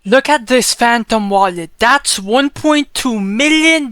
Look at this phantom wallet. That's $1.2 million,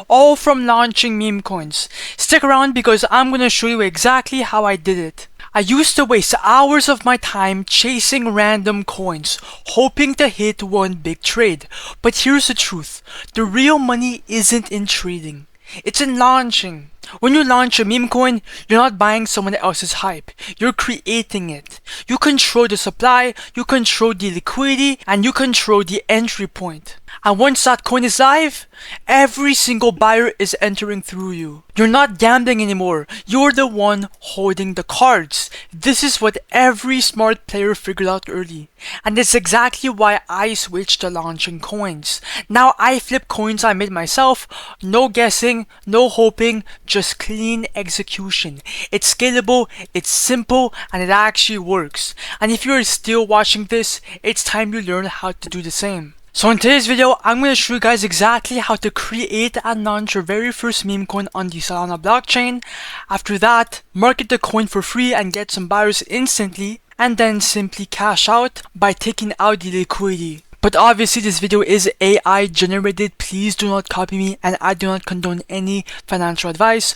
all from launching meme coins. Stick around because I'm gonna show you exactly how I did it. I used to waste hours of my time chasing random coins, hoping to hit one big trade. But here's the truth. The real money isn't in trading. It's in launching. When you launch a meme coin, you're not buying someone else's hype. You're creating it. You control the supply, you control the liquidity, and you control the entry point. And once that coin is live, every single buyer is entering through you. You're not gambling anymore. You're the one holding the cards. This is what every smart player figured out early. And it's exactly why I switched to launching coins. Now I flip coins I made myself. No guessing, no hoping, just clean execution. It's scalable, it's simple, and it actually works. And if you're still watching this, it's time you learn how to do the same. So in today's video, I'm going to show you guys exactly how to create and launch your very first meme coin on the Solana blockchain. After that, market the coin for free and get some buyers instantly, and then simply cash out by taking out the liquidity. But obviously this video is AI generated, please do not copy me, and I do not condone any financial advice.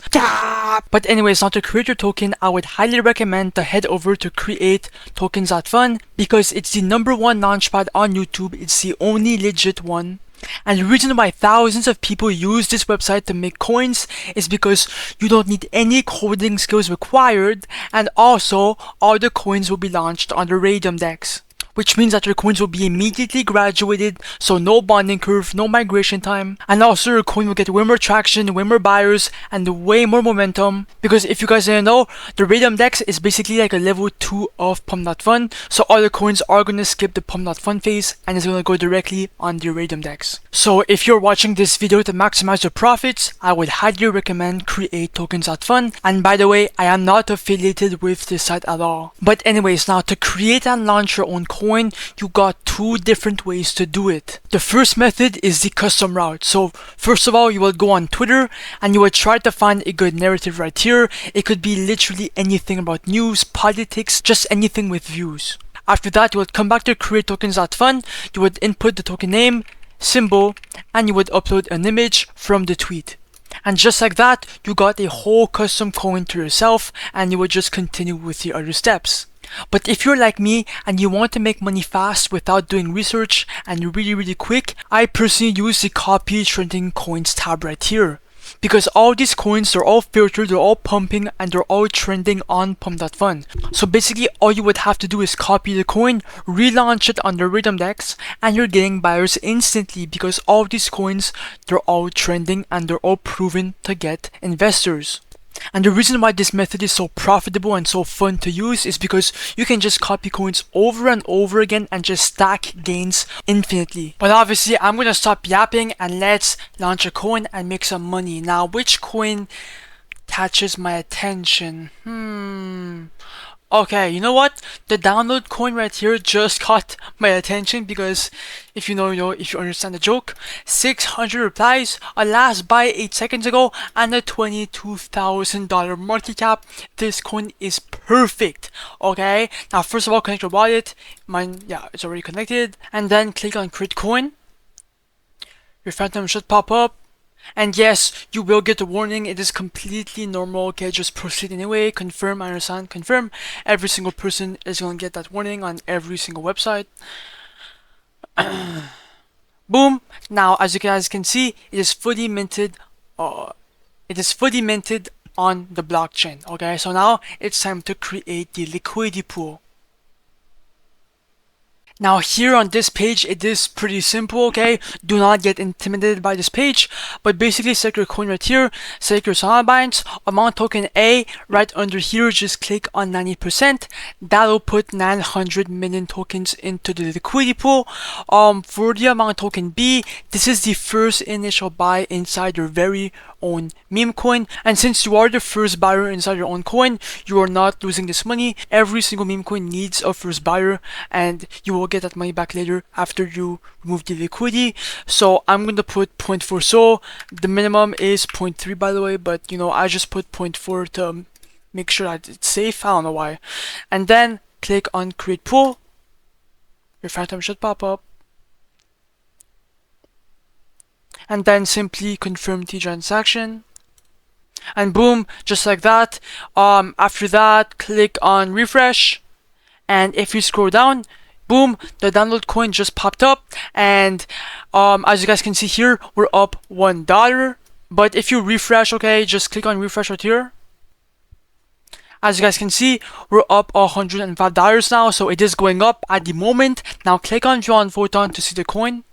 But anyways, now to create your token, I would highly recommend to head over to create token.Fun because it's the #1 launchpad on YouTube. It's the only legit one. And the reason why thousands of people use this website to make coins is because you don't need any coding skills required, and also all the coins will be launched on the Radium DEX. Which means that your coins will be immediately graduated, so no bonding curve, no migration time, and also your coin will get way more traction, way more buyers, and way more momentum. Because if you guys didn't know, the Radium DEX is basically like a level 2 of Pump.Fun, so all the coins are gonna skip the Pump.Fun phase and it's gonna go directly on the Radium DEX. So if you're watching this video to maximize your profits, I would highly recommend create token.Fun. And by the way, I am not affiliated with this site at all. But anyways, now to create and launch your own coin, you got two different ways to do it. The first method is the custom route. So first of all, you will go on Twitter and you will try to find a good narrative right here. It could be literally anything about news, politics, just anything with views. After that, you would come back to create tokens.fun, you would input the token name, symbol, and you would upload an image from the tweet. And just like that, you got a whole custom coin to yourself, and you would just continue with the other steps. But if you're like me and you want to make money fast without doing research and really quick, I personally use the copy trending coins tab right here. Because all these coins, they're all filtered, they're all pumping, and they're all trending on Pump.Fun. So basically all you would have to do is copy the coin, relaunch it on the Radium DEX, and you're getting buyers instantly because all these coins, they're all trending and they're all proven to get investors. And the reason why this method is so profitable and so fun to use is because you can just copy coins over and over again and just stack gains infinitely. But obviously I'm gonna stop yapping and let's launch a coin and make some money. Now which coin catches my attention? Okay, you know what? The download coin right here just caught my attention because if you know, if you understand the joke, 600 replies, a last buy 8 seconds ago, and a $22,000 market cap. This coin is perfect. Okay, now first of all, connect your wallet. Mine, yeah, it's already connected. And then click on create coin. Your phantom should pop up. And yes, you will get a warning. It is completely normal. Okay, just proceed anyway. Confirm, I understand. Confirm. Every single person is going to get that warning on every single website. Boom. Now, as you guys can see, it is fully minted. It is fully minted on the blockchain. Okay, so now it's time to create the liquidity pool. Now here on this page, it is pretty simple, okay? Do not get intimidated by this page, but basically select your coin right here, select your Solana balance, amount token A, right under here, just click on 90%. That'll put 900 million tokens into the liquidity pool. For the amount token B, this is the first initial buy inside your very own meme coin, and since you are the first buyer inside your own coin, you are not losing this money. Every single meme coin needs a first buyer, and you will get that money back later after you remove the liquidity. So I'm going to put 0.4 SOL. The minimum is 0.3 by the way, but I just put 0.4 to make sure that it's safe. I don't know why. And then click on create pool. Your phantom should pop up. and then simply confirm the transaction. And boom, just like that. After that, click on refresh, and if you scroll down, boom, the download coin just popped up, and as you guys can see here, we're up $1. But if you refresh, okay, just click on refresh right here. As you guys can see, we're up $105 now, so it is going up at the moment. Now click on Draw on Photon to see the coin.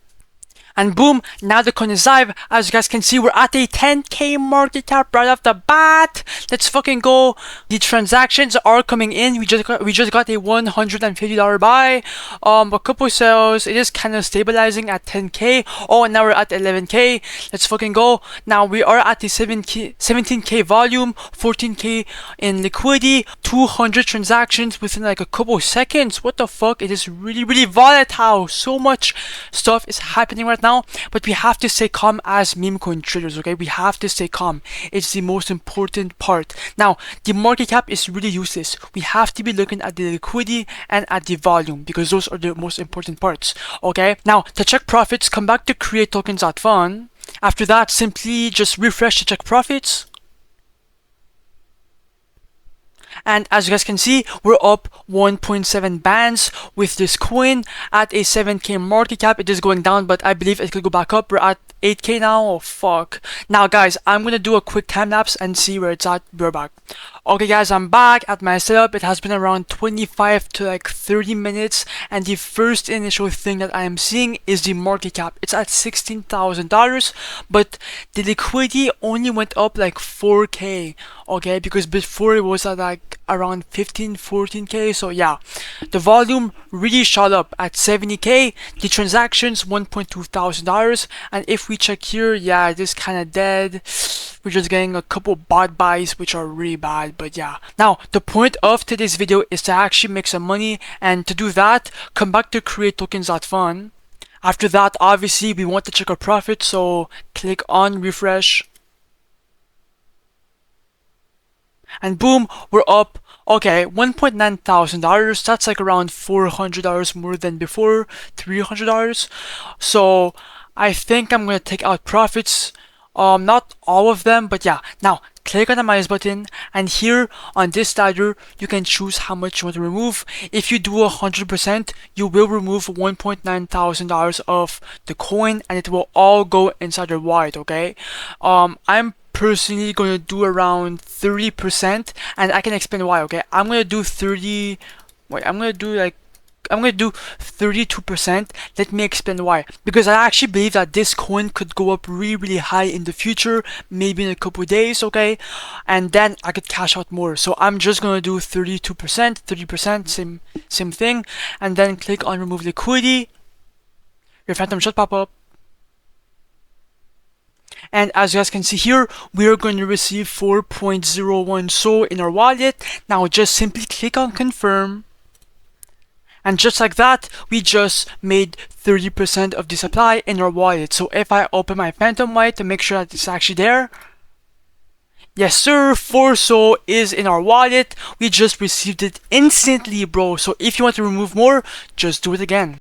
And boom, now the coin is live. As you guys can see, we're at a 10k market cap right off the bat. Let's fucking go. The transactions are coming in. We just got a $150 buy. A couple sales. It is kind of stabilizing at 10k. Oh, and now we're at 11k. Let's fucking go. Now we are at the 17k volume, 14k in liquidity, 200 transactions within like a couple seconds. What the fuck? It is really volatile. So much stuff is happening right now. But we have to stay calm as meme coin traders, okay? We have to stay calm. It's the most important part. Now, the market cap is really useless. We have to be looking at the liquidity and at the volume because those are the most important parts, okay? Now, to check profits, come back to create token.Fun. After that, simply just refresh to check profits. And as you guys can see, we're up 1.7 bands with this coin at a 7k market cap. It is going down, but I believe it could go back up. We're at 8k now. Oh fuck. Now guys, I'm gonna do a quick time lapse and see where it's at. We're back. Okay guys, I'm back at my setup. It has been around 25 to like 30 minutes, and the first initial thing that I am seeing is the market cap. It's at $16,000, but the liquidity only went up like 4k, okay, because before it was at like around 14k. So yeah, the volume really shot up at 70k, the transactions $1,200, and if we check here, yeah, it is kind of dead. We're just getting a couple bot buys, which are really bad, but yeah. Now, the point of today's video is to actually make some money, and to do that, come back to create tokens.Fun. After that, obviously, we want to check our profit, so click on refresh. And boom, we're up, okay, $1,900. That's like around $400 more than before, $300. So I think I'm going to take out profits. Not all of them, but yeah. Now, click on the minus button, and here on this ladder, you can choose how much you want to remove. If you do 100%, you will remove $1,900 of the coin, and it will all go inside your wallet, okay? I'm personally going to do around 30%, and I can explain why, okay? I'm going to do 32%. Let me explain why. Because I actually believe that this coin could go up really high in the future, maybe in a couple days, okay? And then I could cash out more. So I'm just gonna do 32%, 30%, same thing, and then click on remove liquidity. Your phantom should pop up. And as you guys can see here, we are going to receive 4.01 SOL in our wallet. Now just simply click on confirm. And just like that, we just made 30% of the supply in our wallet. So if I open my Phantom wallet to make sure that it's actually there, yes sir, 4 SOL is in our wallet. We just received it instantly, bro. So if you want to remove more, just do it again.